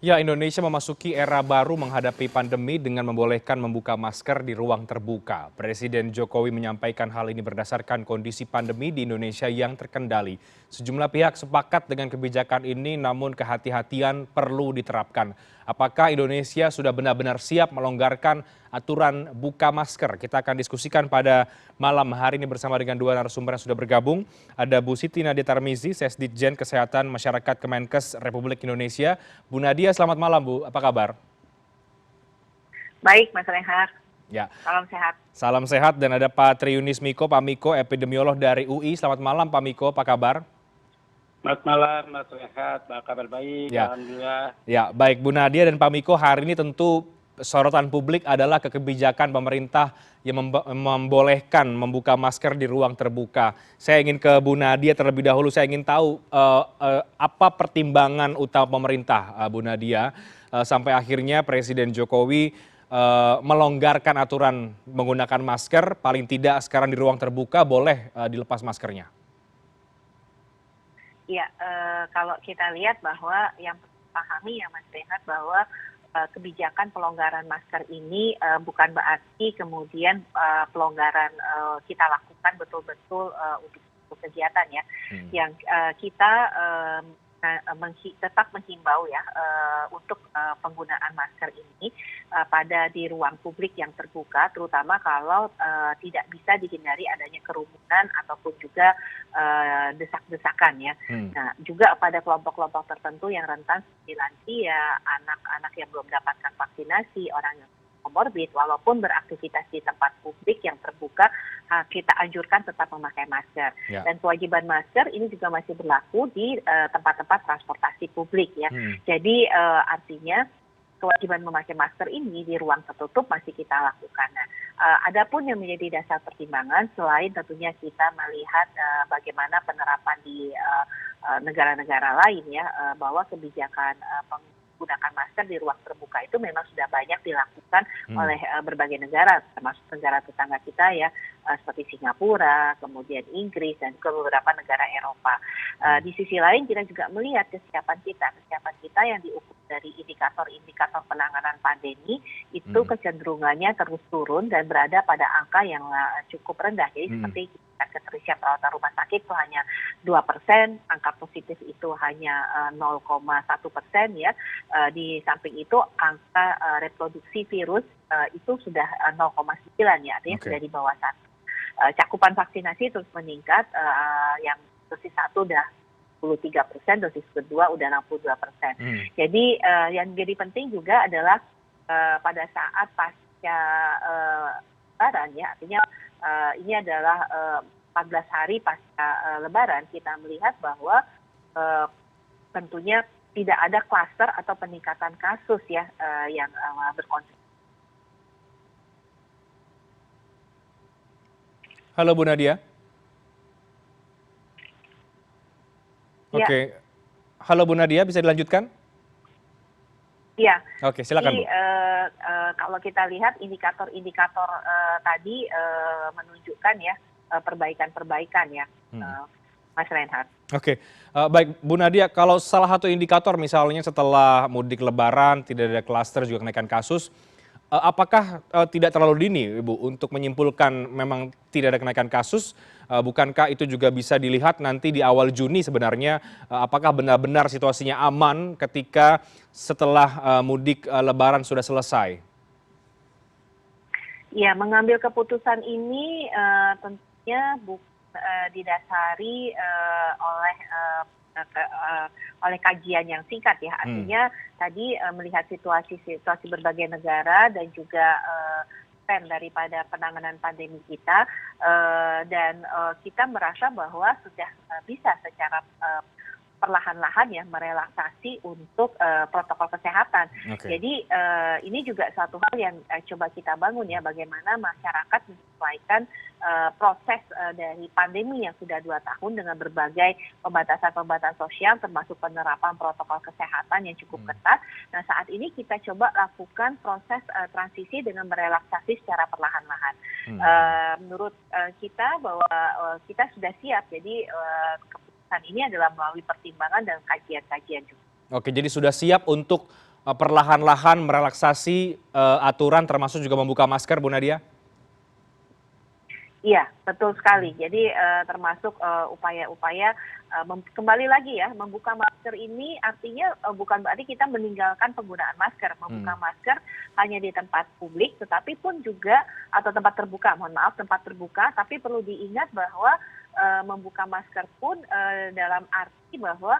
Ya, Indonesia memasuki era baru menghadapi pandemi dengan membolehkan membuka masker di ruang terbuka. Presiden Jokowi menyampaikan hal ini berdasarkan kondisi pandemi di Indonesia yang terkendali. Sejumlah pihak sepakat dengan kebijakan ini, namun kehati-hatian perlu diterapkan. Apakah Indonesia sudah benar-benar siap melonggarkan aturan buka masker? Kita akan diskusikan pada malam hari ini bersama dengan dua narasumber yang sudah bergabung. Ada Bu Siti Nadia Tarmizi, Sesditjen Kesehatan Masyarakat Kemenkes Republik Indonesia. Bu Nadia, selamat malam Bu, apa kabar? Baik, Mas Reinhardt. Ya, Salam sehat. salam sehat dan ada Pak Triunis Miko, Pak Miko, epidemiolog dari UI. Selamat malam Pak Miko, apa kabar? Selamat malam, Mas Rehat. Kabar baik, Ya, alhamdulillah. ya, baik Bu Nadia dan Pak Miko, hari ini tentu sorotan publik adalah kebijakan pemerintah yang membolehkan membuka masker di ruang terbuka. Saya ingin ke Bu Nadia terlebih dahulu, saya ingin tahu apa pertimbangan utama pemerintah, Bu Nadia, sampai akhirnya Presiden Jokowi melonggarkan aturan menggunakan masker, paling tidak sekarang di ruang terbuka boleh dilepas maskernya. Ya, kalau kita lihat bahwa yang pahami ya Mas Reinhardt bahwa kebijakan pelonggaran masker ini bukan berarti kemudian pelonggaran kita lakukan betul-betul untuk kegiatan ya. Yang kita tetap menghimbau ya untuk penggunaan masker ini pada di ruang publik yang terbuka, terutama kalau tidak bisa dihindari adanya kerumunan ataupun juga desak-desakan ya. Nah, juga pada kelompok-kelompok tertentu yang rentan seperti lansia, anak-anak yang belum mendapatkan vaksinasi, orang yang komorbid, walaupun beraktivitas di tempat publik yang terbuka, kita anjurkan tetap memakai masker. Ya. Dan kewajiban masker ini juga masih berlaku di tempat-tempat transportasi publik ya. Jadi artinya kewajiban memakai masker ini di ruang tertutup masih kita lakukan. Nah, adapun yang menjadi dasar pertimbangan selain tentunya kita melihat bagaimana penerapan di negara-negara lain ya, bahwa kebijakan menggunakan masker di ruang terbuka itu memang sudah banyak dilakukan oleh berbagai negara, termasuk negara tetangga kita ya, seperti Singapura, kemudian Inggris, dan juga beberapa negara Eropa. Di sisi lain kita juga melihat kesiapan kita yang diukur dari indikator-indikator penanganan pandemi itu kecenderungannya terus turun dan berada pada angka yang cukup rendah. Jadi seperti keterisian perawatan rumah sakit itu hanya 2%, angka positif itu hanya 0,1% ya. Di samping itu angka reproduksi virus itu sudah 0,9 ya, artinya sudah di bawah 1. Cakupan vaksinasi terus meningkat, yang dosis 1 udah 63%, dosis kedua udah 62%. Jadi yang jadi penting juga adalah pada saat pasca Lebaran ya, artinya ini adalah 14 hari pasca Lebaran, kita melihat bahwa tentunya tidak ada klaster atau peningkatan kasus ya yang berkontribusi. Halo Bu Nadia. Ya. Oke. Halo Bu Nadia, bisa dilanjutkan? Iya. Oke, silakan Bu. Jadi kalau kita lihat indikator-indikator tadi menunjukkan ya perbaikan-perbaikan ya, Mas Reinhardt. Oke, baik Bu Nadia, kalau salah satu indikator misalnya setelah mudik Lebaran tidak ada klaster juga kenaikan kasus, apakah tidak terlalu dini Ibu untuk menyimpulkan memang tidak ada kenaikan kasus? Bukankah itu juga bisa dilihat nanti di awal Juni sebenarnya apakah benar-benar situasinya aman ketika setelah mudik Lebaran sudah selesai? Ya, mengambil keputusan ini tentunya didasari oleh kajian yang singkat ya, artinya tadi melihat situasi berbagai negara dan juga tren daripada penanganan pandemi kita, dan kita merasa bahwa sudah bisa secara perlahan-lahan ya merelaksasi untuk protokol kesehatan. Jadi ini juga satu hal yang coba kita bangun ya, bagaimana masyarakat menyesuaikan proses dari pandemi yang sudah 2 tahun dengan berbagai pembatasan-pembatasan sosial termasuk penerapan protokol kesehatan yang cukup ketat. Nah, saat ini kita coba lakukan proses transisi dengan merelaksasi secara perlahan-lahan. Menurut kita bahwa kita sudah siap, jadi ini adalah melalui pertimbangan dan kajian-kajian juga. Oke, jadi sudah siap untuk perlahan-lahan merelaksasi aturan termasuk juga membuka masker, Bu Nadia? Iya, betul sekali. Jadi termasuk upaya-upaya kembali lagi ya, membuka masker ini artinya bukan berarti kita meninggalkan penggunaan masker. Membuka masker hanya di tempat publik, tetapi pun juga atau tempat terbuka, mohon maaf, tempat terbuka. Tapi perlu diingat bahwa membuka masker pun dalam arti bahwa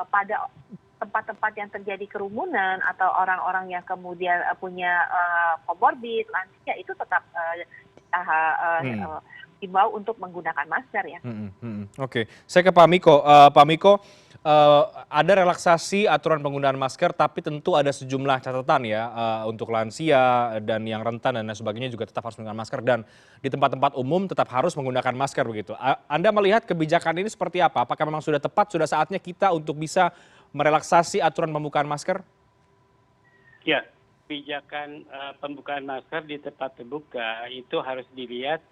pada tempat-tempat yang terjadi kerumunan atau orang-orang yang kemudian punya comorbid, lansia itu tetap dibawa untuk menggunakan masker ya. Oke, saya ke Pak Miko. Pak Miko, ada relaksasi aturan penggunaan masker, tapi tentu ada sejumlah catatan ya untuk lansia dan yang rentan dan lain sebagainya juga tetap harus menggunakan masker dan di tempat-tempat umum tetap harus menggunakan masker begitu. Anda melihat kebijakan ini seperti apa? Apakah memang sudah tepat, sudah saatnya kita untuk bisa merelaksasi aturan pembukaan masker? Ya, kebijakan pembukaan masker di tempat terbuka itu harus dilihat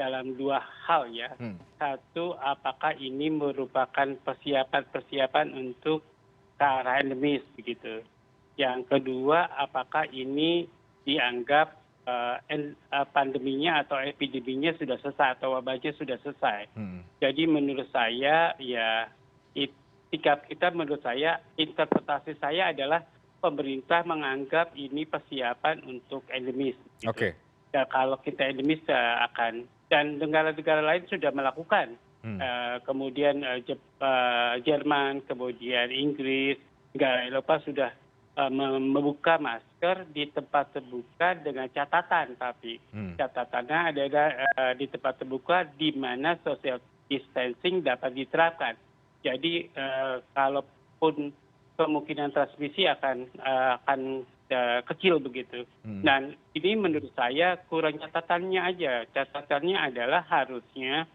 dalam dua hal ya. Satu, apakah ini merupakan persiapan-persiapan untuk ke arah endemis begitu. Yang kedua, apakah ini dianggap pandeminya atau epideminya sudah selesai atau wabahnya sudah selesai. Jadi menurut saya ya sikap kita menurut saya, interpretasi saya adalah pemerintah menganggap ini persiapan untuk endemis. Gitu. Oke. Ya, kalau kita endemis akan, dan negara-negara lain sudah melakukan. Kemudian Jerman, kemudian Inggris, negara Eropa sudah membuka masker di tempat terbuka dengan catatan. Tapi catatannya adalah di tempat terbuka di mana social distancing dapat diterapkan. Jadi kalaupun kemungkinan transmisi akan kecil begitu. Dan ini menurut saya kurang catatannya aja. Catatannya adalah harusnya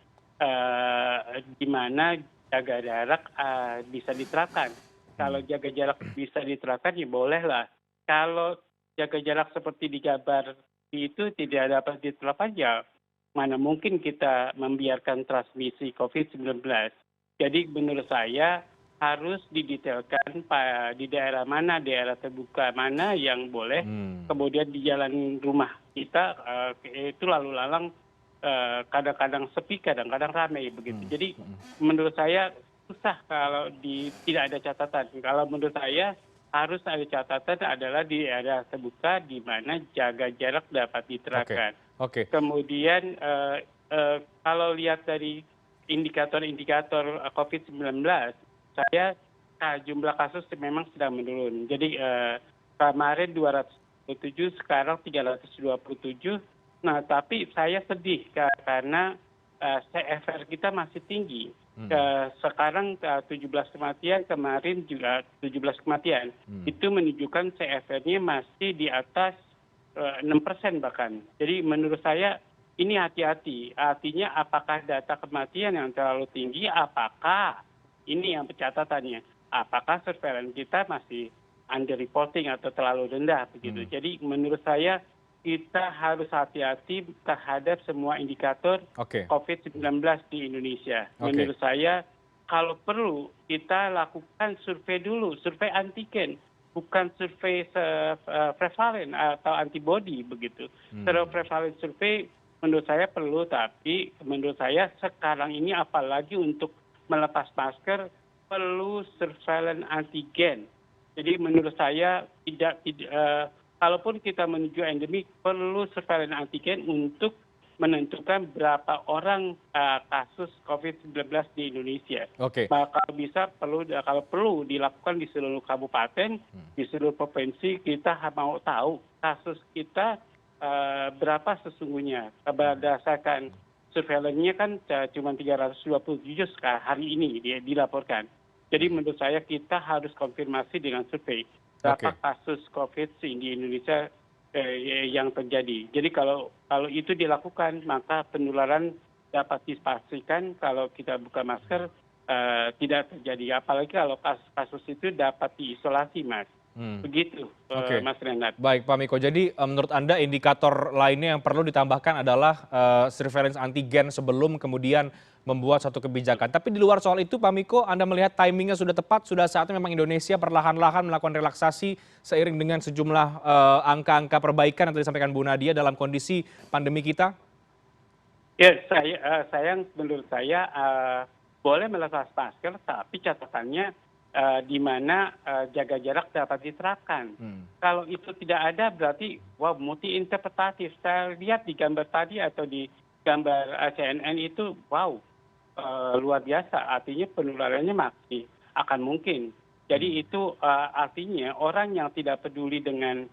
di mana jaga jarak bisa diterapkan. Kalau jaga jarak bisa diterapkan ya bolehlah. Kalau jaga jarak seperti digambar itu tidak dapat diterapkan ya mana mungkin kita membiarkan transmisi COVID-19. Jadi menurut saya harus didetailkan di daerah mana, daerah terbuka mana yang boleh. Kemudian di jalan rumah kita itu lalu lalang kadang-kadang sepi, kadang-kadang ramai begitu. Jadi menurut saya susah kalau tidak ada catatan. Kalau menurut saya harus ada catatan adalah di daerah terbuka di mana jaga jarak dapat diterapkan. Kemudian kalau lihat dari indikator-indikator COVID-19, saya jumlah kasus memang sedang menurun. Jadi kemarin 207, sekarang 327. Nah, tapi saya sedih karena CFR kita masih tinggi. Sekarang 17 kematian, kemarin juga 17 kematian. Itu menunjukkan CFR-nya masih di atas 6% bahkan. Jadi menurut saya ini hati-hati. Artinya apakah data kematian yang terlalu tinggi, apakah ini yang catatannya, apakah surveillance kita masih under reporting atau terlalu rendah begitu. Jadi menurut saya kita harus hati-hati terhadap semua indikator COVID-19 di Indonesia. Menurut saya kalau perlu kita lakukan survei dulu, survei antigen, bukan survei prevalen atau antibody begitu. Prevalen survei menurut saya perlu, tapi menurut saya sekarang ini apalagi untuk melepas masker perlu surveillance antigen. Jadi menurut saya kalaupun kita menuju endemik perlu surveillance antigen untuk menentukan berapa orang kasus COVID-19 di Indonesia. Kalau bisa kalau perlu dilakukan di seluruh kabupaten, di seluruh provinsi, kita mau tahu kasus kita berapa sesungguhnya. Berdasarkan surveillance-nya kan cuma 327 hari ini dilaporkan. Jadi menurut saya kita harus konfirmasi dengan survei berapa kasus COVID di Indonesia yang terjadi. Jadi kalau itu dilakukan maka penularan dapat dipastikan kalau kita buka masker tidak terjadi. Apalagi kalau kasus itu dapat diisolasi, Mas. Begitu, Oke. Mas Renat. Baik, Pak Miko. Jadi menurut Anda indikator lainnya yang perlu ditambahkan adalah surveillance antigen sebelum kemudian membuat satu kebijakan. Tapi di luar soal itu, Pak Miko, Anda melihat timingnya sudah tepat, sudah saatnya memang Indonesia perlahan-lahan melakukan relaksasi seiring dengan sejumlah angka-angka perbaikan yang tadi disampaikan Bu Nadia dalam kondisi pandemi kita? Ya, menurut saya boleh melepas masker, tapi catatannya di mana jaga jarak dapat diterapkan. Kalau itu tidak ada berarti wow multi interpretatif. Saya lihat di gambar tadi atau di gambar CNN itu wow luar biasa. Artinya penularannya masih akan mungkin. Jadi itu artinya orang yang tidak peduli dengan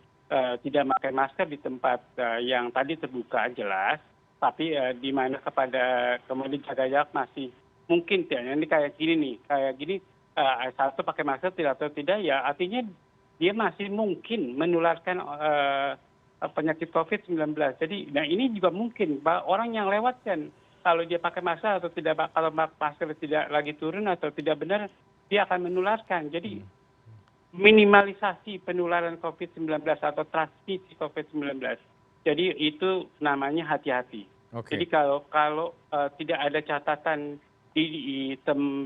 tidak pakai masker di tempat yang tadi terbuka jelas, tapi di mana kepada kemudian jaga jarak masih mungkin ya ini kayak gini satu pakai masker tidak atau tidak ya artinya dia masih mungkin menularkan penyakit COVID-19. Jadi nah ini juga mungkin orang yang lewat kan kalau dia pakai masker atau tidak, kalau masker tidak lagi turun atau tidak benar dia akan menularkan. Jadi minimalisasi penularan COVID-19 atau transmisi COVID-19. Jadi itu namanya hati-hati. Jadi kalau tidak ada catatan di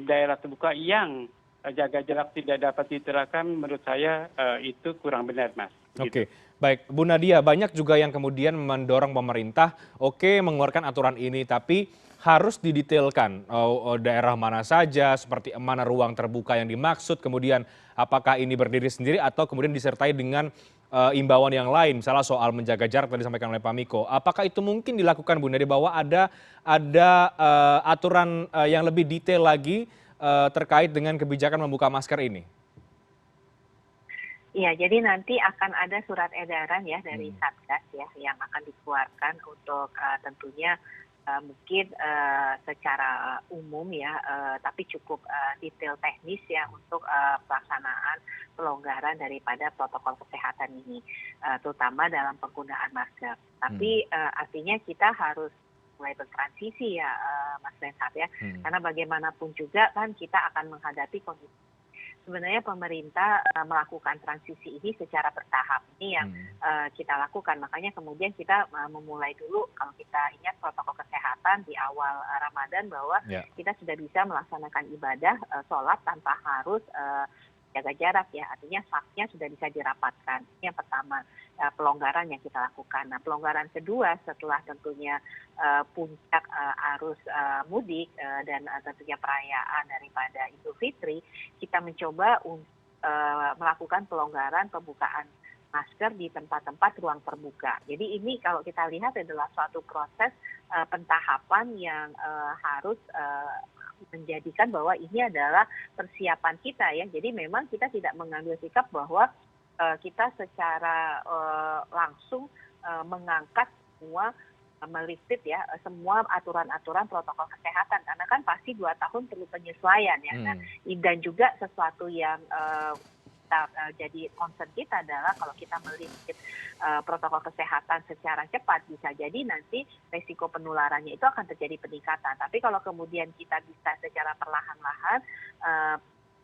daerah terbuka yang jaga jarak tidak dapat diterapkan, menurut saya itu kurang benar, Mas. Oke, baik. Bu Nadia, banyak juga yang kemudian mendorong pemerintah, mengeluarkan aturan ini, tapi harus didetailkan daerah mana saja, seperti mana ruang terbuka yang dimaksud, kemudian apakah ini berdiri sendiri atau kemudian disertai dengan imbauan yang lain, misalnya soal menjaga jarak tadi disampaikan oleh Pak Miko. Apakah itu mungkin dilakukan, Bu Nadia, bahwa ada aturan yang lebih detail lagi terkait dengan kebijakan membuka masker ini? Iya, jadi nanti akan ada surat edaran ya dari Satgas ya yang akan dikeluarkan untuk tentunya mungkin secara umum ya, tapi cukup detail teknis ya untuk pelaksanaan pelonggaran daripada protokol kesehatan ini, terutama dalam penggunaan masker. Tapi artinya kita harus mulai bertransisi ya, Mas Reinhardt ya, karena bagaimanapun juga kan kita akan menghadapi kondisi. Sebenarnya pemerintah melakukan transisi ini secara bertahap. Ini yang kita lakukan. Makanya kemudian kita memulai dulu, kalau kita ingat protokol kesehatan di awal Ramadan, bahwa kita sudah bisa melaksanakan ibadah sholat tanpa harus jaga jarak ya. Artinya safnya sudah bisa dirapatkan. Ini yang pertama, pelonggaran yang kita lakukan. Nah, pelonggaran kedua setelah tentunya puncak arus mudik dan tentunya perayaan daripada Idul Fitri, kita mencoba melakukan pelonggaran pembukaan masker di tempat-tempat ruang terbuka. Jadi ini kalau kita lihat adalah suatu proses pentahapan yang harus menjadikan bahwa ini adalah persiapan kita ya. Jadi memang kita tidak mengambil sikap bahwa kita secara langsung mengangkat semua melistit ya semua aturan-aturan protokol kesehatan, karena kan pasti 2 tahun perlu penyesuaian ya. Nah, dan juga sesuatu yang jadi concern kita adalah kalau kita melistit protokol kesehatan secara cepat, bisa jadi nanti resiko penularannya itu akan terjadi peningkatan. Tapi kalau kemudian kita bisa secara perlahan-lahan,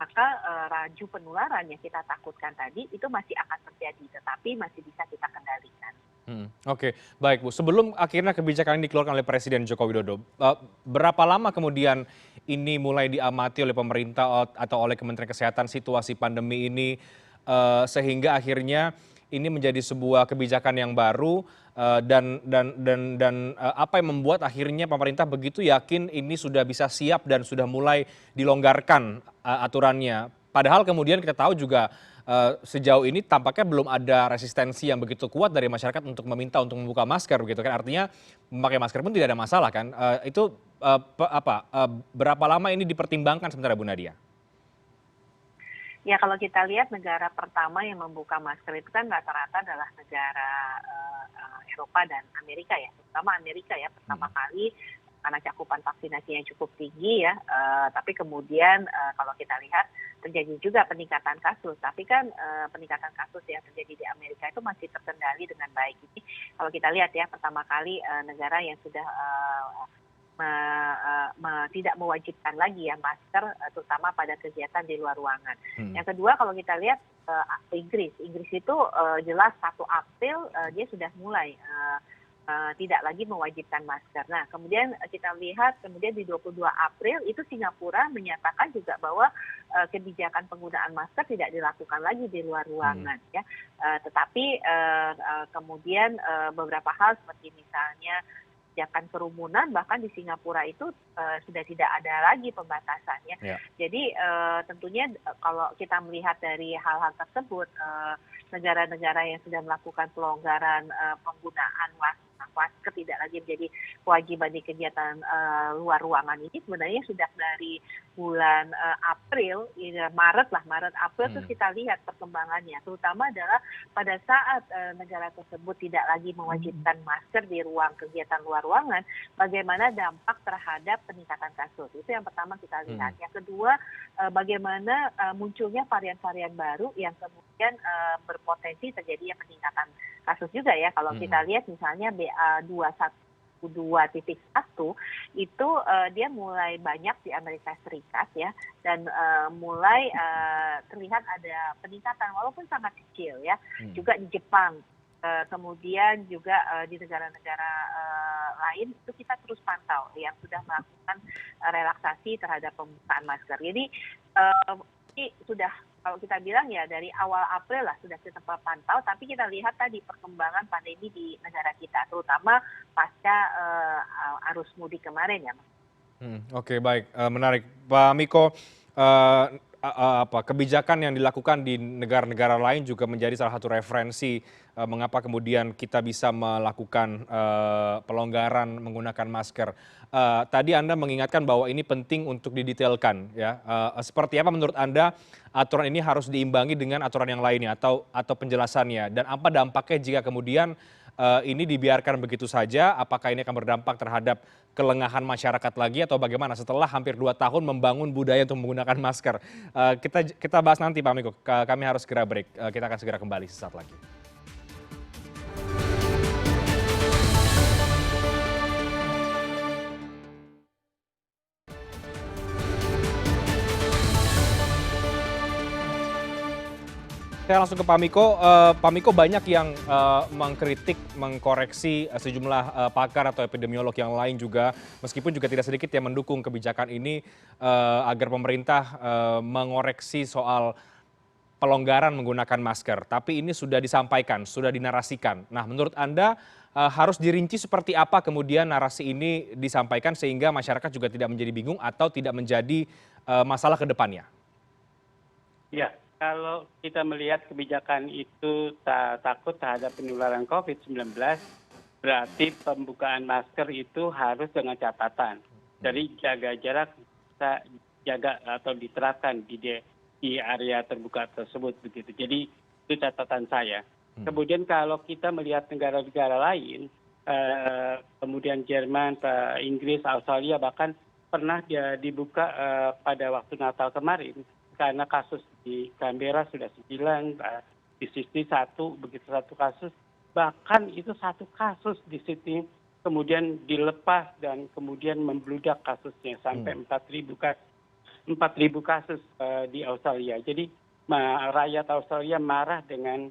maka laju penularan yang kita takutkan tadi itu masih akan terjadi, tetapi masih bisa kita kendalikan. Oke, baik Bu. Sebelum akhirnya kebijakan ini dikeluarkan oleh Presiden Joko Widodo, berapa lama kemudian ini mulai diamati oleh pemerintah atau oleh Kementerian Kesehatan situasi pandemi ini sehingga akhirnya ini menjadi sebuah kebijakan yang baru dan apa yang membuat akhirnya pemerintah begitu yakin ini sudah bisa siap dan sudah mulai dilonggarkan aturannya. Padahal kemudian kita tahu juga sejauh ini tampaknya belum ada resistensi yang begitu kuat dari masyarakat untuk meminta untuk membuka masker begitu kan, artinya memakai masker pun tidak ada masalah kan. Itu berapa lama ini dipertimbangkan sebenarnya, Bu Nadia? Ya, kalau kita lihat negara pertama yang membuka masker itu kan rata-rata adalah negara Eropa dan Amerika ya, terutama Amerika ya, pertama kali karena cakupan vaksinasinya cukup tinggi ya, tapi kemudian kalau kita lihat terjadi juga peningkatan kasus, tapi kan peningkatan kasus yang terjadi di Amerika itu masih terkendali dengan baik. Ini kalau kita lihat ya, pertama kali negara yang sudah tidak mewajibkan lagi ya masker, terutama pada kegiatan di luar ruangan. Yang kedua, kalau kita lihat Inggris itu jelas 1 April dia sudah mulai tidak lagi mewajibkan masker. Nah, kemudian kita lihat kemudian di 22 April itu Singapura menyatakan juga bahwa kebijakan penggunaan masker tidak dilakukan lagi di luar ruangan ya. Tetapi kemudian beberapa hal seperti misalnya kebijakan kerumunan bahkan di Singapura itu sudah tidak ada lagi pembatasannya. Yeah. Jadi tentunya kalau kita melihat dari hal-hal tersebut, negara-negara yang sudah melakukan pelonggaran penggunaan masker tidak lagi menjadi kewajiban di kegiatan luar ruangan ini sebenarnya sudah dari bulan April, Maret April terus kita lihat perkembangannya, terutama adalah pada saat negara tersebut tidak lagi mewajibkan masker di ruang kegiatan luar ruangan, bagaimana dampak terhadap peningkatan kasus. Itu yang pertama kita lihat. Yang kedua, bagaimana munculnya varian-varian baru yang kemudian berpotensi terjadinya peningkatan kasus juga ya. Kalau kita lihat misalnya BA.2.1 itu dia mulai banyak di Amerika Serikat ya, dan mulai terlihat ada peningkatan walaupun sangat kecil ya, juga di Jepang. Kemudian juga di negara-negara lain itu kita terus pantau yang sudah melakukan relaksasi terhadap pembukaan masker. Jadi ini sudah, kalau kita bilang ya dari awal April lah sudah kita pantau, tapi kita lihat tadi perkembangan pandemi di negara kita, terutama pasca arus mudik kemarin ya. Oke, baik, menarik, Pak Miko. Kebijakan yang dilakukan di negara-negara lain juga menjadi salah satu referensi mengapa kemudian kita bisa melakukan pelonggaran menggunakan masker. Tadi Anda mengingatkan bahwa ini penting untuk didetailkan, ya. Seperti apa menurut Anda aturan ini harus diimbangi dengan aturan yang lainnya atau penjelasannya, dan apa dampaknya jika kemudian ini dibiarkan begitu saja? Apakah ini akan berdampak terhadap kelengahan masyarakat lagi atau bagaimana setelah hampir 2 tahun membangun budaya untuk menggunakan masker? Kita bahas nanti, Pak Miko. Kami harus segera break. Kita akan segera kembali sesaat lagi. Saya langsung ke Pak Miko. Pak Miko, banyak yang mengkritik, mengkoreksi sejumlah pakar atau epidemiolog yang lain juga, meskipun juga tidak sedikit yang mendukung kebijakan ini agar pemerintah mengoreksi soal pelonggaran menggunakan masker. Tapi ini sudah disampaikan, sudah dinarasikan. Nah, menurut Anda harus dirinci seperti apa kemudian narasi ini disampaikan sehingga masyarakat juga tidak menjadi bingung atau tidak menjadi masalah ke depannya? Ya. Kalau kita melihat kebijakan itu takut terhadap penularan COVID-19, berarti pembukaan masker itu harus dengan catatan. Jadi jaga jarak bisa jaga atau diterapkan di area terbuka tersebut begitu. Jadi itu catatan saya. Kemudian kalau kita melihat negara-negara lain, kemudian Jerman, Inggris, Australia bahkan pernah dibuka pada waktu Natal kemarin. Karena kasus di Canberra sudah 9, di Sydney 1, begitu 1 kasus. Bahkan itu 1 kasus di Sydney kemudian dilepas dan kemudian membludak kasusnya sampai 4.000 kasus di Australia. Jadi rakyat Australia marah dengan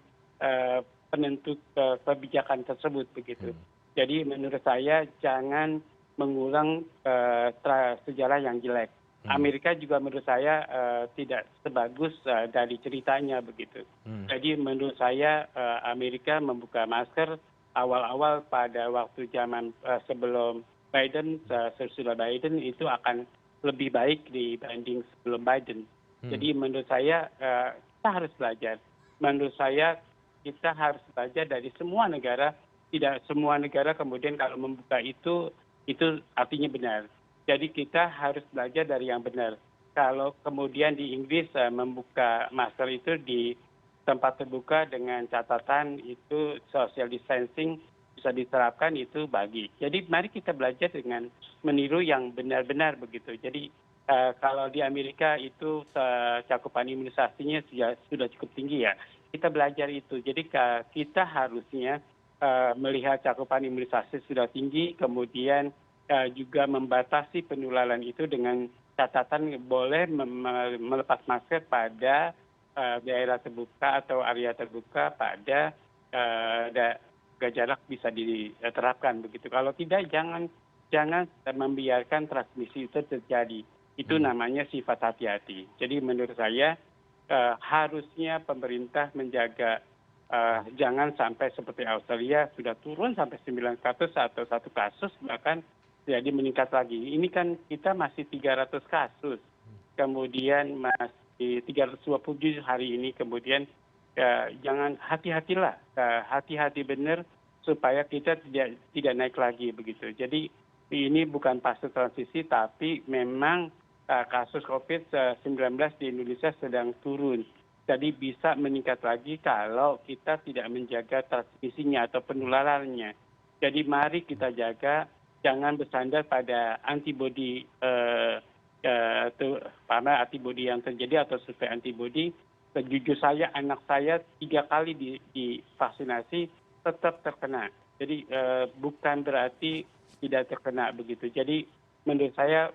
penentu kebijakan tersebut begitu. Jadi menurut saya jangan mengulang sejarah yang jelek. Amerika juga menurut saya tidak sebagus dari ceritanya begitu. Jadi menurut saya Amerika membuka masker awal-awal pada waktu zaman sebelum Biden, sesudah Biden itu akan lebih baik dibanding sebelum Biden. Jadi menurut saya kita harus belajar. Menurut saya kita harus belajar dari semua negara. Tidak semua negara kemudian kalau membuka itu artinya benar. Jadi kita harus belajar dari yang benar. Kalau kemudian di Inggris membuka masker itu di tempat terbuka dengan catatan itu social distancing bisa diterapkan, itu bagus. Jadi mari kita belajar dengan meniru yang benar-benar begitu. Jadi kalau di Amerika itu cakupan imunisasinya sudah cukup tinggi ya. Kita belajar itu. Jadi kita harusnya melihat cakupan imunisasi sudah tinggi, kemudian juga membatasi penularan itu dengan catatan boleh melepas masker pada daerah terbuka atau area terbuka pada jarak bisa diterapkan begitu. Kalau tidak jangan membiarkan transmisi itu terjadi. Itu namanya sifat hati-hati. Jadi menurut saya harusnya pemerintah menjaga jangan sampai seperti Australia sudah turun sampai 9 kasus atau 1 kasus bahkan jadi meningkat lagi. Ini kan kita masih 300 kasus, kemudian masih 327 hari ini, kemudian jangan hati-hatilah, hati-hati benar supaya kita tidak naik lagi begitu. Jadi ini bukan fase transisi, tapi memang kasus COVID-19 di Indonesia sedang turun. Jadi bisa meningkat lagi kalau kita tidak menjaga transmisinya atau penularannya. Jadi mari kita jaga, jangan bersandar pada antibodi antibodi yang terjadi atau survei antibodi. Jujur saya, anak saya 3 kali divaksinasi tetap terkena. Jadi bukan berarti tidak terkena begitu. Jadi menurut saya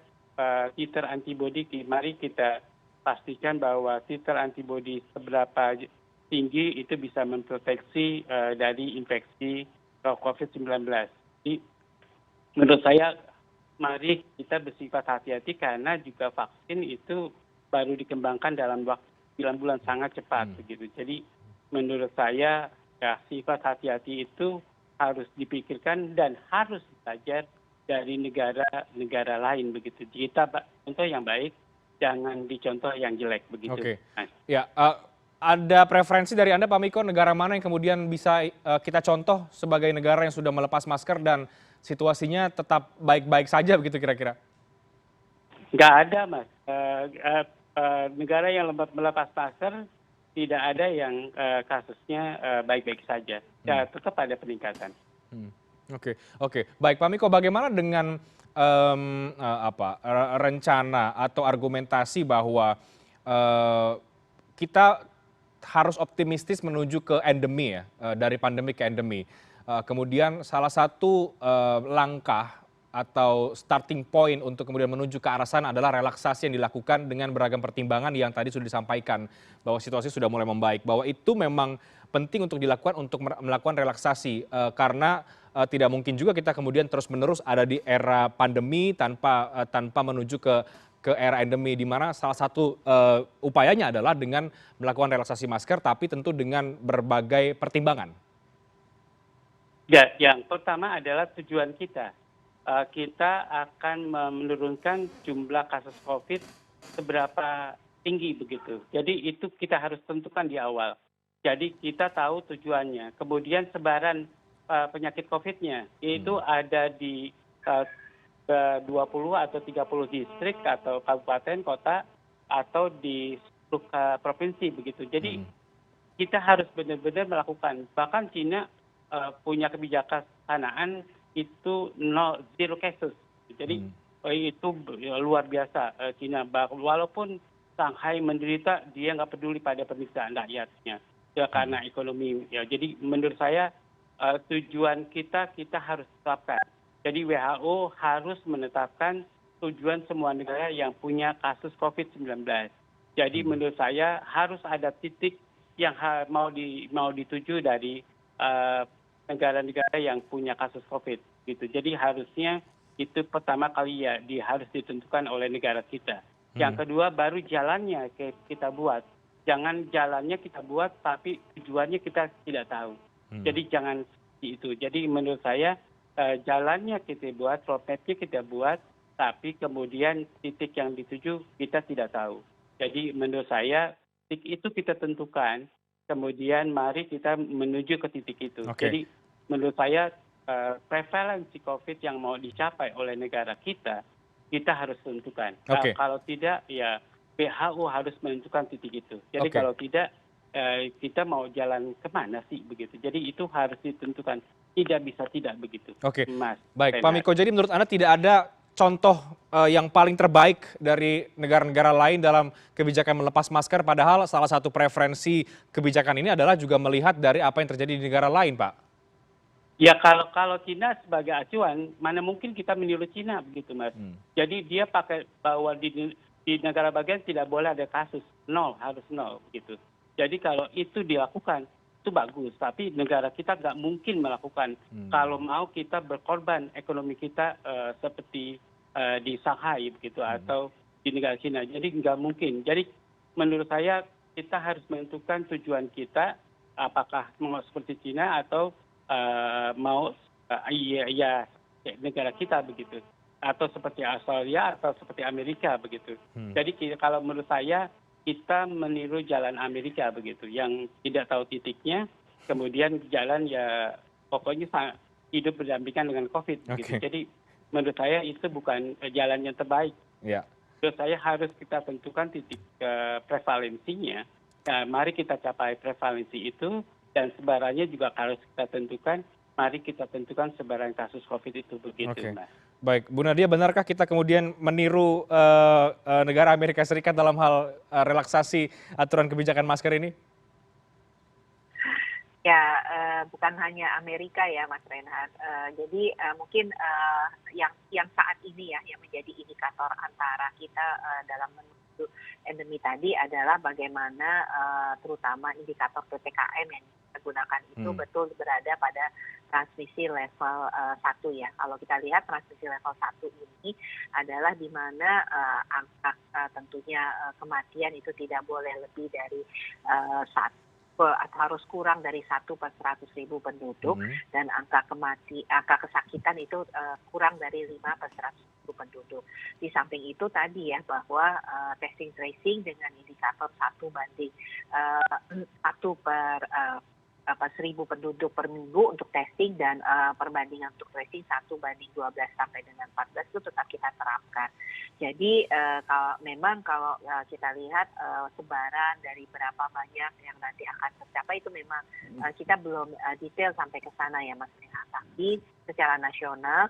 titer antibodi, mari kita pastikan bahwa titer antibodi seberapa tinggi itu bisa memproteksi dari infeksi COVID-19. Jadi menurut saya mari kita bersifat hati-hati karena juga vaksin itu baru dikembangkan dalam waktu 9 bulan sangat cepat begitu. Jadi menurut saya sifat hati-hati itu harus dipikirkan dan harus belajar dari negara lain begitu. Kita contoh yang baik, jangan dicontoh yang jelek begitu. Oke. Ya, ada preferensi dari Anda Pak Miko, negara mana yang kemudian bisa kita contoh sebagai negara yang sudah melepas masker dan situasinya tetap baik-baik saja begitu kira-kira? Nggak ada, Mas. Negara yang melepas masker tidak ada yang kasusnya baik-baik saja. Ya, tetap ada peningkatan. Oke. Baik, Pak Miko, bagaimana dengan rencana atau argumentasi bahwa kita harus optimistis menuju ke endemi ya, dari pandemi ke endemi. Kemudian salah satu langkah atau starting point untuk kemudian menuju ke arah sana adalah relaksasi yang dilakukan dengan beragam pertimbangan yang tadi sudah disampaikan bahwa situasi sudah mulai membaik, bahwa itu memang penting untuk dilakukan untuk melakukan relaksasi karena tidak mungkin juga kita kemudian terus-menerus ada di era pandemi tanpa menuju ke era endemi, di mana salah satu upayanya adalah dengan melakukan relaksasi masker, tapi tentu dengan berbagai pertimbangan. Ya, yang pertama adalah tujuan kita. Kita akan menurunkan jumlah kasus COVID seberapa tinggi begitu. Jadi itu kita harus tentukan di awal. Jadi kita tahu tujuannya. Kemudian sebaran penyakit COVID-nya itu ada di 20 atau 30 distrik atau kabupaten, kota, atau di 10 provinsi begitu. Jadi kita harus benar-benar melakukan. Bahkan China punya kebijaksanaan itu zero cases. Jadi itu luar biasa China. Walaupun Shanghai menderita, dia nggak peduli pada pemeriksaan rakyatnya. Ya, karena ekonomi. Ya, jadi menurut saya tujuan kita harus tetapkan. Jadi WHO harus menetapkan tujuan semua negara yang punya kasus COVID-19. Jadi menurut saya harus ada titik yang mau dituju dari negara-negara yang punya kasus COVID gitu. Jadi harusnya itu pertama kali ya harus ditentukan oleh negara kita. Yang kedua baru jalannya kita buat. Jangan jalannya kita buat tapi tujuannya kita tidak tahu. Jadi jangan seperti itu. Jadi menurut saya jalannya kita buat, roadmap-nya kita buat, tapi kemudian titik yang dituju kita tidak tahu. Jadi menurut saya titik itu kita tentukan. Kemudian mari kita menuju ke titik itu. Jadi menurut saya prevalensi COVID yang mau dicapai oleh negara kita harus tentukan. Kalau tidak ya WHO harus menentukan titik itu. Jadi kalau tidak kita mau jalan kemana sih begitu. Jadi itu harus ditentukan. Tidak bisa tidak begitu. Mas. Baik, Pak Miko. Jadi menurut Anda tidak ada contoh yang paling terbaik dari negara-negara lain dalam kebijakan melepas masker, padahal salah satu preferensi kebijakan ini adalah juga melihat dari apa yang terjadi di negara lain, Pak? Ya kalau Cina sebagai acuan, mana mungkin kita meniru Cina begitu, Mas. Jadi dia pakai bahwa di negara bagian tidak boleh ada kasus, nol, harus nol begitu. Jadi kalau itu dilakukan, itu bagus. Tapi negara kita nggak mungkin melakukan. Kalau mau kita berkorban ekonomi kita seperti di Shanghai begitu atau di negara Cina. Jadi nggak mungkin. Jadi menurut saya kita harus menentukan tujuan kita, apakah mau seperti Cina atau mau negara kita begitu, atau seperti Australia atau seperti Amerika begitu. Jadi kalau menurut saya kita meniru jalan Amerika begitu, yang tidak tahu titiknya, kemudian jalan ya pokoknya hidup berdampingan dengan COVID begitu. Jadi menurut saya itu bukan jalan yang terbaik. Menurut saya harus kita tentukan titik prevalensinya. Nah, mari kita capai prevalensi itu. Dan sebarannya juga harus kita tentukan, mari kita tentukan sebaran kasus COVID itu begitu, Mas. Baik, Bu Nadia, benarkah kita kemudian meniru negara Amerika Serikat dalam hal relaksasi aturan kebijakan masker ini? Ya, bukan hanya Amerika ya, Mas Reinhardt. Jadi mungkin yang saat ini ya, yang menjadi indikator antara kita dalam menuju endemi tadi adalah bagaimana terutama indikator PPKM yang kita gunakan itu betul berada pada transmisi level 1 ya. Kalau kita lihat transmisi level 1 ini adalah di mana angka tentunya kematian itu tidak boleh lebih dari 1. Harus kurang dari 1 per 100.000 penduduk dan angka kesakitan itu kurang dari 5 per 100.000 penduduk. Di samping itu tadi ya bahwa testing tracing dengan indikator 1 banding 1 per 1.000 penduduk per minggu untuk testing dan perbandingan untuk tracing 1 banding 12 sampai dengan 14 itu tetap kita terapkan. Jadi kalau kita lihat sebaran dari berapa banyak yang nanti akan tercapai itu memang kita belum detail sampai ke sana ya Mas Rehat. Tapi secara nasional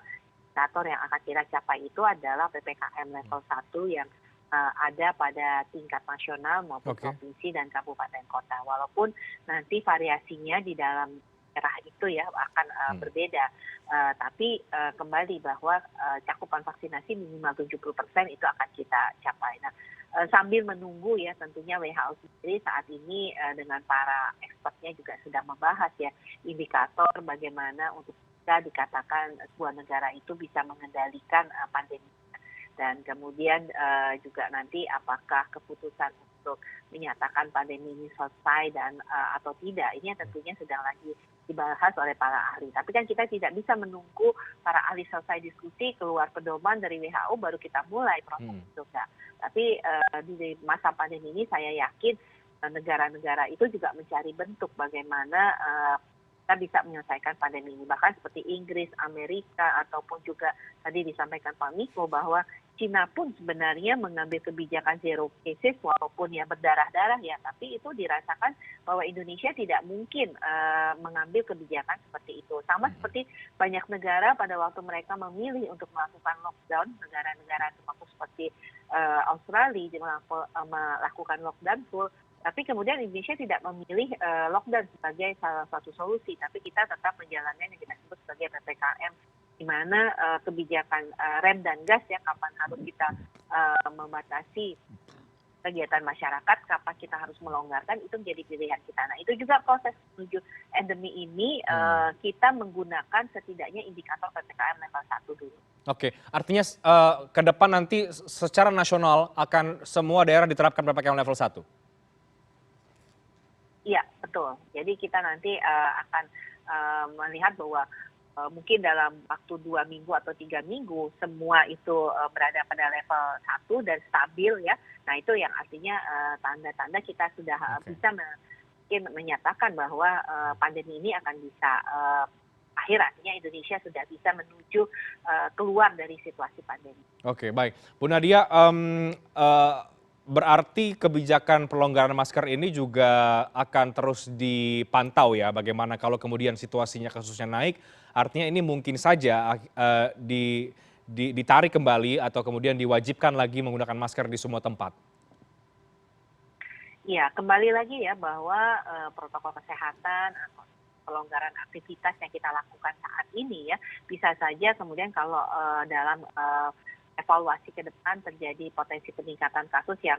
indikator yang akan kita capai itu adalah PPKM level 1 yang ada pada tingkat nasional maupun provinsi dan kabupaten kota. Walaupun nanti variasinya di dalam daerah itu ya akan berbeda. Tapi kembali bahwa cakupan vaksinasi minimal 70% itu akan kita capai. Nah, sambil menunggu ya tentunya WHO sendiri saat ini dengan para expertnya juga sedang membahas ya indikator bagaimana untuk bisa dikatakan sebuah negara itu bisa mengendalikan pandemi. Dan kemudian juga nanti apakah keputusan untuk menyatakan pandemi ini selesai dan atau tidak, ini tentunya sedang lagi dibahas oleh para ahli. Tapi kan kita tidak bisa menunggu para ahli selesai diskusi, keluar pedoman dari WHO, baru kita mulai proses itu. Tapi di masa pandemi ini saya yakin negara-negara itu juga mencari bentuk bagaimana kita bisa menyelesaikan pandemi ini. Bahkan seperti Inggris, Amerika, ataupun juga tadi disampaikan Pak Miko bahwa Cina pun sebenarnya mengambil kebijakan zero cases walaupun ya berdarah-darah ya, tapi itu dirasakan bahwa Indonesia tidak mungkin mengambil kebijakan seperti itu. Sama seperti banyak negara pada waktu mereka memilih untuk melakukan lockdown, negara-negara termasuk seperti Australia melakukan lockdown full, tapi kemudian Indonesia tidak memilih lockdown sebagai salah satu solusi, tapi kita tetap menjalankan yang kita sebut sebagai PPKM, di mana kebijakan rem dan gas ya, kapan harus kita membatasi kegiatan masyarakat, kapan kita harus melonggarkan, itu menjadi pilihan kita. Nah, itu juga proses menuju endemi ini kita menggunakan setidaknya indikator PPKM level 1 dulu. Oke, artinya ke depan nanti secara nasional akan semua daerah diterapkan PPKM level 1? Iya, betul. Jadi kita nanti akan melihat bahwa mungkin dalam waktu 2 minggu atau 3 minggu semua itu berada pada level 1 dan stabil ya. Nah, itu yang artinya tanda-tanda kita sudah bisa menyatakan bahwa pandemi ini akan bisa akhir, artinya Indonesia sudah bisa menuju keluar dari situasi pandemi. Oke, baik. Bu Nadia, berarti kebijakan pelonggaran masker ini juga akan terus dipantau ya, bagaimana kalau kemudian situasinya kasusnya naik, artinya ini mungkin saja ditarik kembali atau kemudian diwajibkan lagi menggunakan masker di semua tempat. Iya, kembali lagi ya bahwa protokol kesehatan pelonggaran aktivitas yang kita lakukan saat ini ya, bisa saja kemudian kalau dalam evaluasi ke depan terjadi potensi peningkatan kasus yang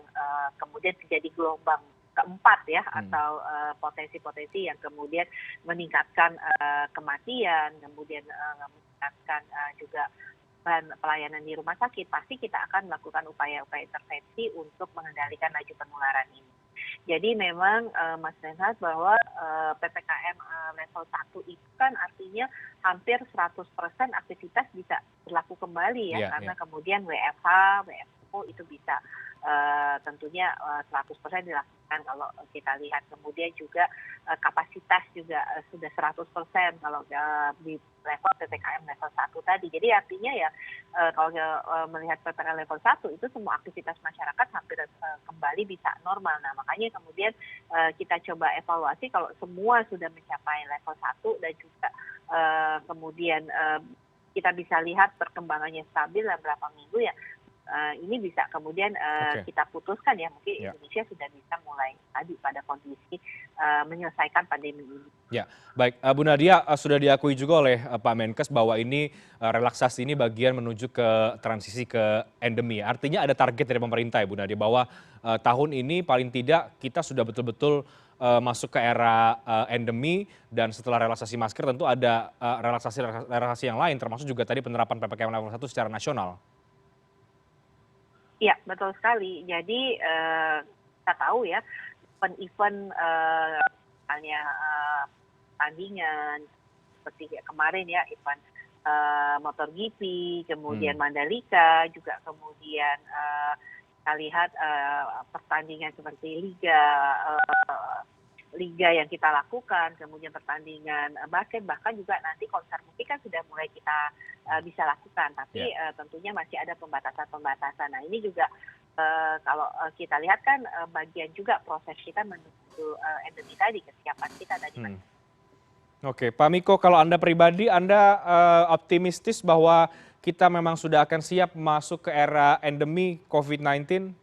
kemudian terjadi gelombang keempat ya, atau potensi-potensi yang kemudian meningkatkan kematian, kemudian meningkatkan juga pelayanan di rumah sakit, pasti kita akan melakukan upaya-upaya intervensi untuk mengendalikan laju penularan ini. Jadi memang Mas Renhat, bahwa PPKM level 1 itu kan artinya hampir 100% aktivitas bisa berlaku kembali ya, karena kemudian WFH, WFO itu bisa tentunya 100% dilakukan kalau kita lihat. Kemudian juga kapasitas juga sudah 100% kalau di level PPKM level 1 tadi. Jadi artinya ya kalau melihat PPKM level 1 itu semua aktivitas masyarakat hampir kembali bisa normal. Nah, makanya kemudian kita coba evaluasi kalau semua sudah mencapai level 1 dan juga kemudian kita bisa lihat perkembangannya stabil dalam beberapa minggu ya, ini bisa kemudian kita putuskan ya, mungkin Indonesia sudah bisa mulai tadi pada kondisi menyelesaikan pandemi ini. Ya, baik. Bu Nadia, sudah diakui juga oleh Pak Menkes bahwa ini relaksasi ini bagian menuju ke transisi ke endemi. Artinya ada target dari pemerintah ya Bu Nadia, bahwa tahun ini paling tidak kita sudah betul-betul masuk ke era endemi, dan setelah relaksasi masker tentu ada relaksasi yang lain, termasuk juga tadi penerapan PPKM level 1 secara nasional. Iya, betul sekali. Jadi kita tahu ya, event-event misalnya pertandingan seperti kemarin ya, event MotoGP, kemudian Mandalika, juga kemudian kita lihat pertandingan seperti liga yang kita lakukan, kemudian pertandingan basket, bahkan juga nanti konser musik kan sudah mulai kita bisa lakukan, tapi tentunya masih ada pembatasan-pembatasan. Nah, ini juga kalau kita lihat kan bagian juga proses kita menuju endemi tadi, kesiapan kita tadi. Oke, Pak Miko, kalau Anda pribadi, Anda optimistis bahwa kita memang sudah akan siap masuk ke era endemi COVID-19?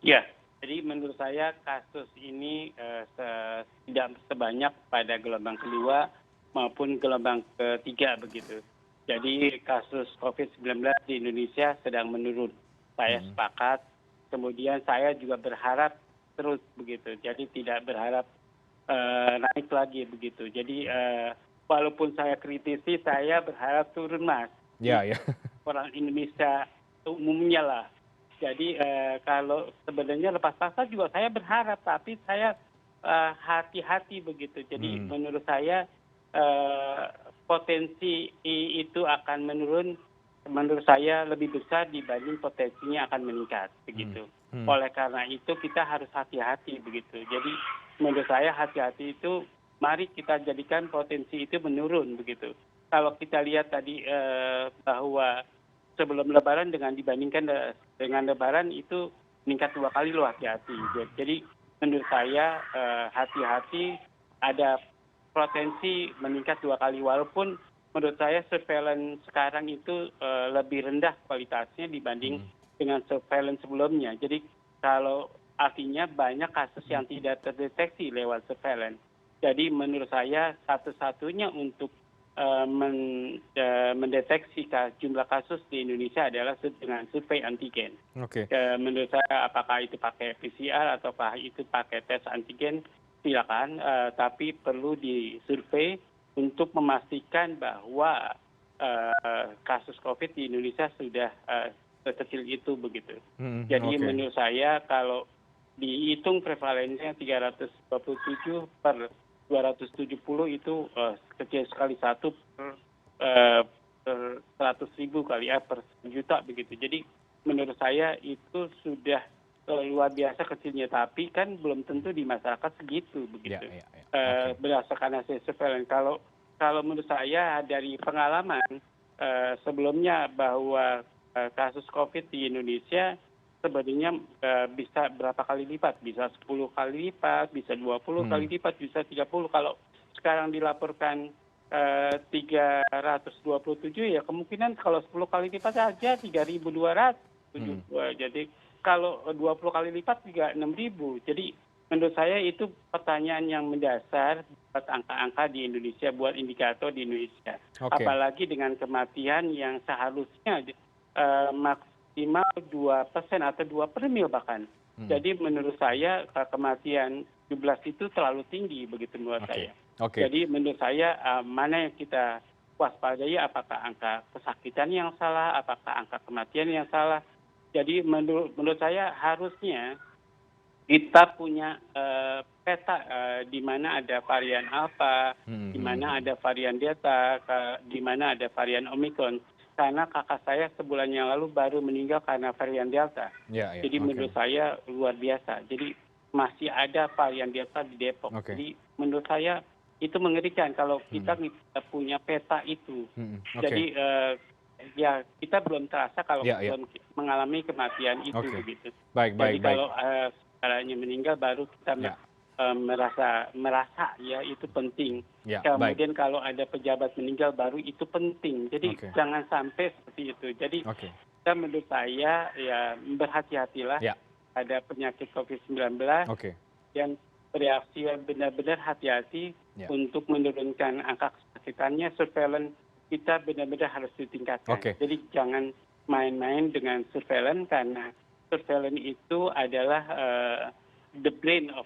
Ya. Jadi menurut saya kasus ini tidak sebanyak pada gelombang kedua maupun gelombang ketiga begitu. Jadi kasus COVID-19 di Indonesia sedang menurun. Saya sepakat. Kemudian saya juga berharap terus begitu. Jadi tidak berharap naik lagi begitu. Jadi walaupun saya kritisi, saya berharap turun, Mas. Orang Indonesia umumnya lah. Jadi kalau sebenarnya lepas pasar juga saya berharap, tapi saya hati-hati begitu. Jadi menurut saya potensi itu akan menurun, menurut saya lebih besar dibanding potensinya akan meningkat begitu. Oleh karena itu kita harus hati-hati begitu. Jadi menurut saya hati-hati itu, mari kita jadikan potensi itu menurun begitu. Kalau kita lihat tadi bahwa sebelum Lebaran dibandingkan dengan Lebaran itu meningkat 2 kali, loh, hati-hati. Jadi menurut saya hati-hati, ada potensi meningkat 2 kali, walaupun menurut saya surveillance sekarang itu lebih rendah kualitasnya dibanding dengan surveillance sebelumnya. Jadi kalau artinya banyak kasus yang tidak terdeteksi lewat surveillance. Jadi menurut saya satu-satunya untuk mendeteksi jumlah kasus di Indonesia adalah dengan survei antigen. Menurut saya apakah itu pakai PCR ataukah itu pakai tes antigen, silakan, tapi perlu disurvei untuk memastikan bahwa kasus COVID di Indonesia sudah sekecil itu begitu. Jadi menurut saya kalau dihitung prevalensinya 327 per 270 itu kecil sekali, 1 per 100.000 kali ya, per juta begitu. Jadi menurut saya itu sudah luar biasa kecilnya, tapi kan belum tentu di masyarakat segitu begitu. Berdasarkan hasil surveillance, kalau menurut saya dari pengalaman sebelumnya bahwa kasus COVID di Indonesia sebenarnya bisa berapa kali lipat, bisa 10 kali lipat, bisa 20 kali lipat, bisa 30. Kalau sekarang dilaporkan 327, ya kemungkinan kalau 10 kali lipat saja 3.200. Jadi kalau 20 kali lipat juga 6.000. Jadi menurut saya itu pertanyaan yang mendasar buat angka-angka di Indonesia, buat indikator di Indonesia. Oke. Apalagi dengan kematian yang seharusnya maksimal 2% atau 2 per mil bahkan. Jadi menurut saya kematian 17 itu terlalu tinggi begitu menurut saya. Jadi menurut saya mana yang kita waspadai, apakah angka kesakitan yang salah, apakah angka kematian yang salah. Jadi menurut saya harusnya kita punya peta di mana ada varian alpha, di mana ada varian delta, di mana ada varian omikron. Karena kakak saya sebulan yang lalu baru meninggal karena varian delta. Jadi menurut saya luar biasa. Jadi masih ada varian delta di Depok. Jadi menurut saya itu mengerikan kalau kita punya peta itu. Jadi ya kita belum terasa kalau belum mengalami kematian itu begitu. Jadi kalau sekarangnya meninggal baru kita merasa ya itu penting. Kemudian kalau ada pejabat meninggal baru itu penting. Jadi jangan sampai seperti itu. Jadi kita menurut saya ya berhati-hatilah ada penyakit COVID-19 dan bereaksi benar-benar hati-hati untuk menurunkan angka kesakitannya. Surveillance kita benar-benar harus ditingkatkan. Jadi jangan main-main dengan surveillance karena surveillance itu adalah the brain of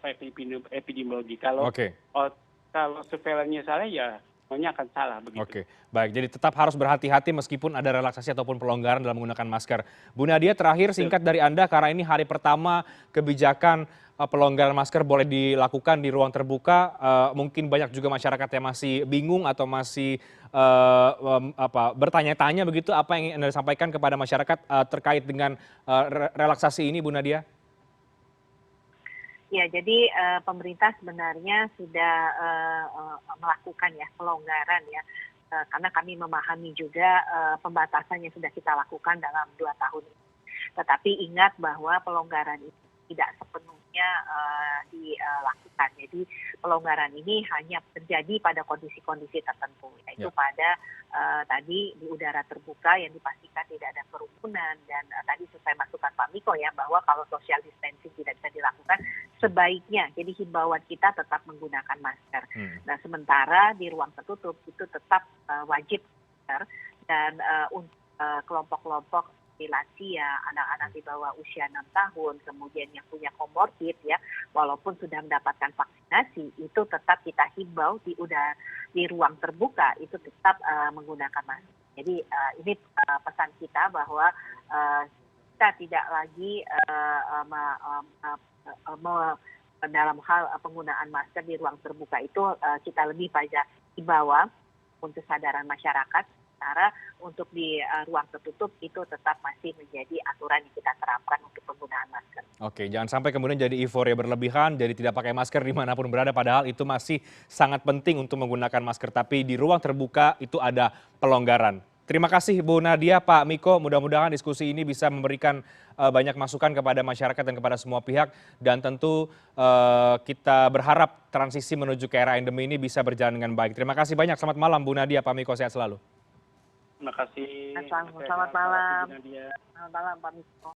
epidemiologi. Kalau surveillance-nya salah ya semuanya akan salah begitu. Baik. Jadi tetap harus berhati-hati meskipun ada relaksasi ataupun pelonggaran dalam menggunakan masker. Bu Nadia, terakhir singkat dari Anda karena ini hari pertama kebijakan pelonggaran masker boleh dilakukan di ruang terbuka. Mungkin banyak juga masyarakat yang masih bingung atau masih bertanya-tanya begitu. Apa yang ingin Anda sampaikan kepada masyarakat terkait dengan relaksasi ini, Bu Nadia? Ya, jadi pemerintah sebenarnya sudah melakukan ya pelonggaran ya, karena kami memahami juga pembatasan yang sudah kita lakukan dalam 2 tahun ini. Tetapi ingat bahwa pelonggaran itu tidak sepenuhnya dilakukan. Jadi pelonggaran ini hanya terjadi pada kondisi-kondisi tertentu, yaitu pada tadi di udara terbuka yang dipastikan tidak ada kerumunan dan tadi sesuai masukan Pak Miko ya bahwa kalau social distancing tidak bisa dilakukan sebaiknya. Jadi himbauan kita tetap menggunakan masker. Nah sementara di ruang tertutup itu tetap wajib masker dan untuk kelompok-kelompok lansia, anak-anak di bawah usia 6 tahun, kemudian yang punya komorbid ya, walaupun sudah mendapatkan vaksinasi, itu tetap kita himbau di ruang terbuka itu tetap menggunakan masker. Jadi ini pesan kita bahwa kita tidak lagi dalam hal penggunaan masker di ruang terbuka itu kita lebih pada himbauan untuk kesadaran masyarakat. Sementara untuk di ruang tertutup itu tetap masih menjadi aturan yang kita terapkan untuk penggunaan masker. Jangan sampai kemudian jadi euforia berlebihan, jadi tidak pakai masker dimanapun berada, padahal itu masih sangat penting untuk menggunakan masker. Tapi di ruang terbuka itu ada pelonggaran. Terima kasih Bu Nadia, Pak Miko. Mudah-mudahan diskusi ini bisa memberikan banyak masukan kepada masyarakat dan kepada semua pihak. Dan tentu kita berharap transisi menuju ke era endemi ini bisa berjalan dengan baik. Terima kasih banyak. Selamat malam Bu Nadia, Pak Miko. Sehat selalu. Terima kasih. Selamat malam. Selamat malam Pak Miko.